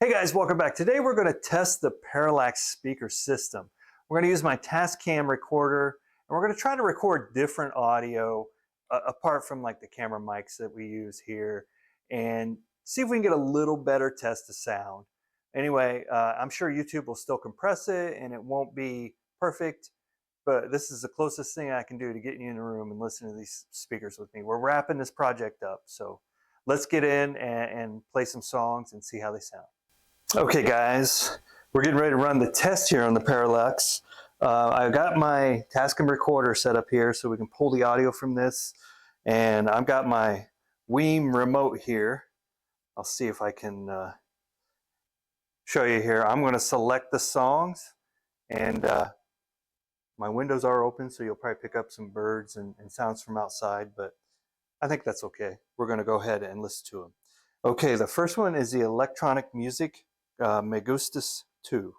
Hey guys, welcome back. Today we're going to test the Parallax speaker system. We're going to use my Tascam recorder and we're going to try to record different audio apart from like the camera mics that we use here and see if we can get a little better test of sound. Anyway, I'm sure YouTube will still compress it and it won't be perfect, but this is the closest thing I can do to getting you in the room and listening to these speakers with me. We're wrapping this project up, so let's get in and play some songs and see how they sound. Okay guys, we're getting ready to run the test here on the Parallax. I've got my Tascam recorder set up here so we can pull the audio from this, and I've got my Weem remote here. I'll see if I can show you here. I'm going to select the songs, and my windows are open, so you'll probably pick up some birds and sounds from outside, but I think that's okay. We're going to go ahead and listen to them. Okay, the first one is the electronic music, Me Gustas 2.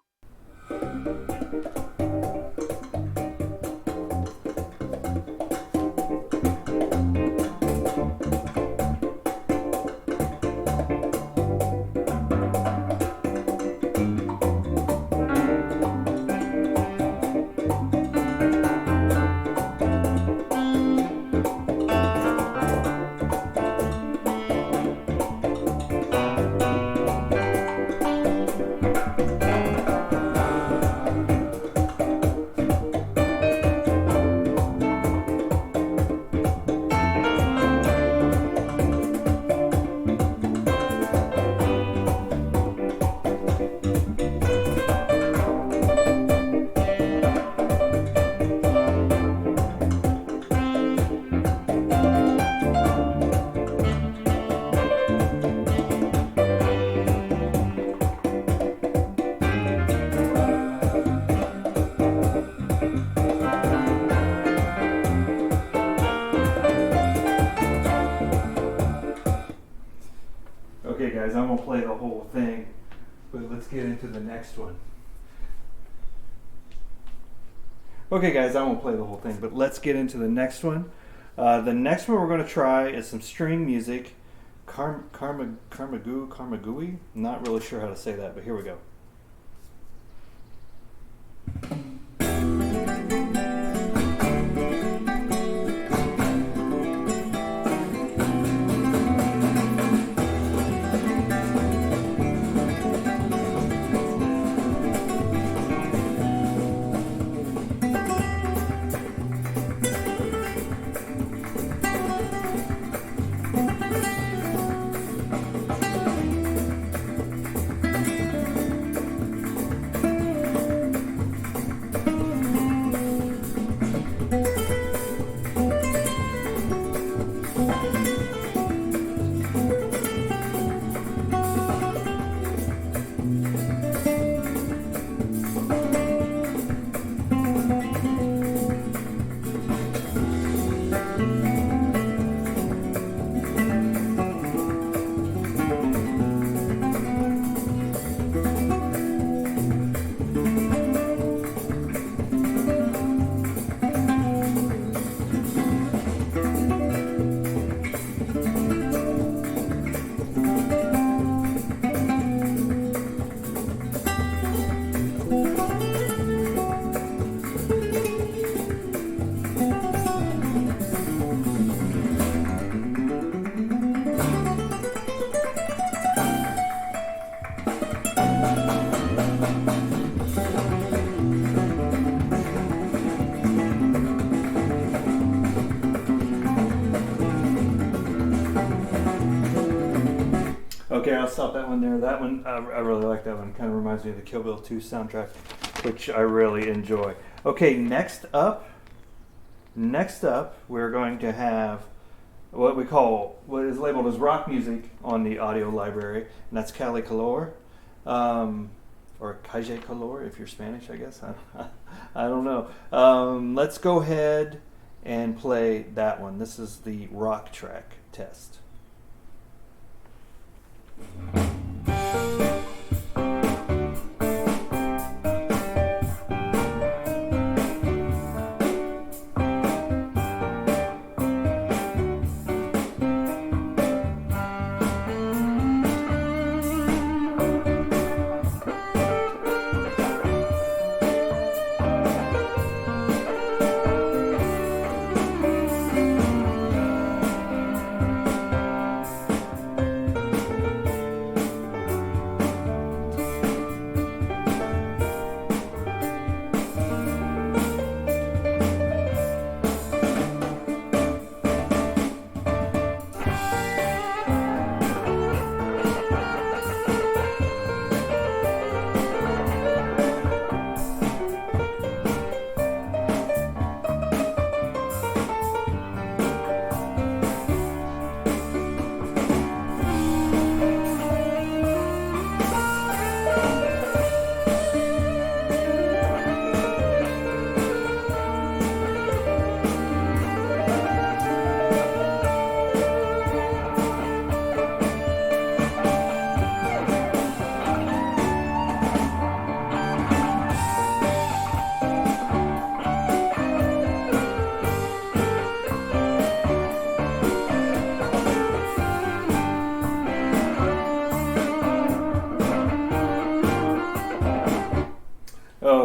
Okay guys, I'm going to play the whole thing, but let's get into the next one. Okay guys, I won't play the whole thing, but let's get into the next one. The next one we're going to try is some string music. Camargue? I'm not really sure how to say that, but here we go. Okay, I'll stop that one there. That one, I really like that one. Kind of reminds me of the Kill Bill 2 soundtrack, which I really enjoy. Okay, next up, we're going to have what is labeled as rock music on the audio library, and that's Calle Calor, or Calle Calor if you're Spanish, I guess. I don't know. Let's go ahead and play that one. This is the rock track test.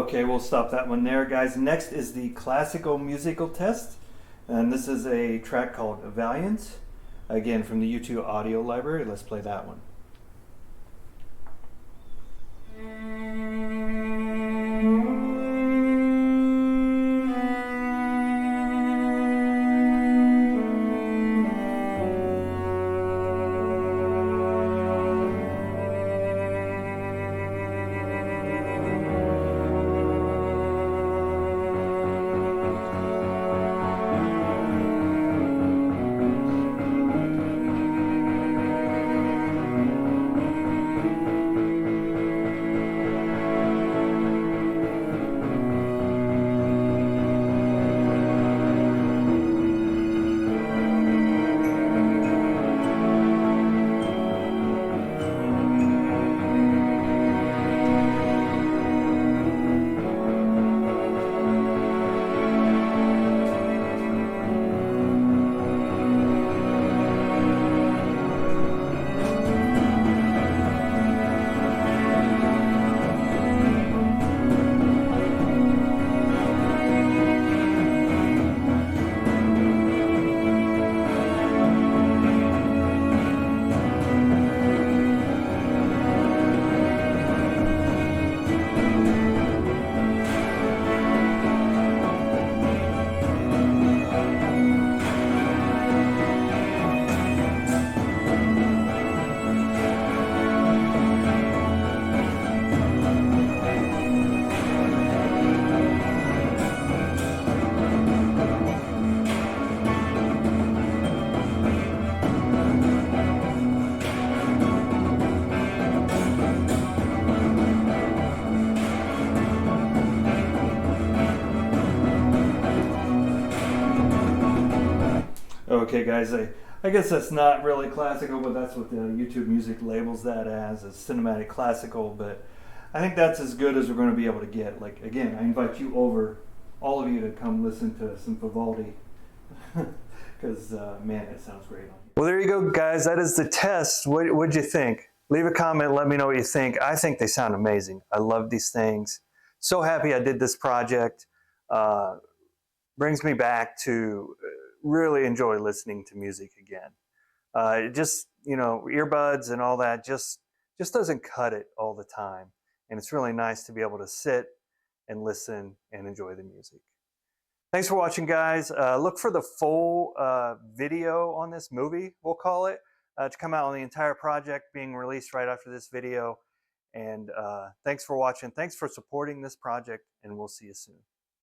Okay, we'll stop that one there, guys. Next is the classical musical test. And this is a track called Valiant. Again, from the YouTube audio library. Let's play that one. Okay, guys, I guess that's not really classical, but that's what the YouTube music labels that as cinematic classical. But I think that's as good as we're going to be able to get. Like, again, I invite you over, all of you, to come listen to some Vivaldi, because, man, it sounds great. Well, there you go, guys. That is the test. What'd you think? Leave a comment. Let me know what you think. I think they sound amazing. I love these things. So happy I did this project. Brings me back to really enjoy listening to music again. It just, you know, earbuds and all that just doesn't cut it all the time. And it's really nice to be able to sit and listen and enjoy the music. Thanks for watching, guys. Look for the full video on this movie, we'll call it, to come out on the entire project being released right after this video. And thanks for watching. Thanks for supporting this project, and we'll see you soon.